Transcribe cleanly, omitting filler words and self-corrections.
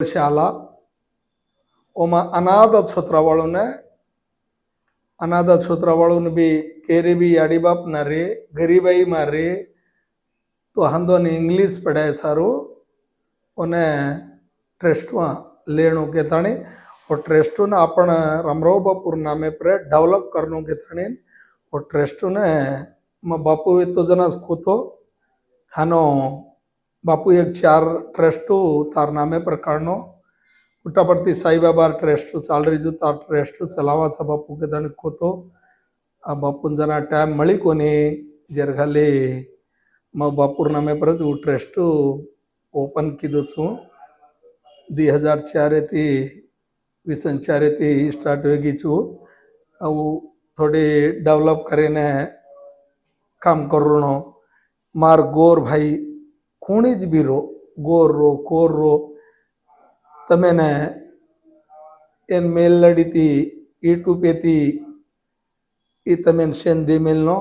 શાલા ઓમાં અનાથ છોતરાવાળુને બી કેરી બી આડી બાપ ના રે ગરીબાઈ માં રે તો હાંધો ને इंग्लिश पढ़ाए सारू ओने ट्रस्ट में लेणु के ताणी और ट्रस्ट ने अपन रामराव बापू नामे पर डेवलप करनो के ताणी और ट्रस्ट ने बापू तो जना खोतो हानो बापू एक 4 ट्रस्ट तार नामे पर काढनो पुट्टापड़ती साई बाबा ट्रस्ट चाल रही जो तार ट्रस्ट चलावा सा बापू के ताणी खोतो आ बापू जना टाइम मळी कोनी जर खाली मग बापूर नामे पर वो ट्रस्ट ओपन कीधो छू 2004 थी 2004 थी स्टार्ट होगी छू वो थोड़ी डेवलप करीने काम करूनो मार गोर भाई खूणी ज भी रो गोर रो कोर रो तमे ने एन मेल लड़ी थी यूट्यूब पे थी ई तमें सेंधी मिलनो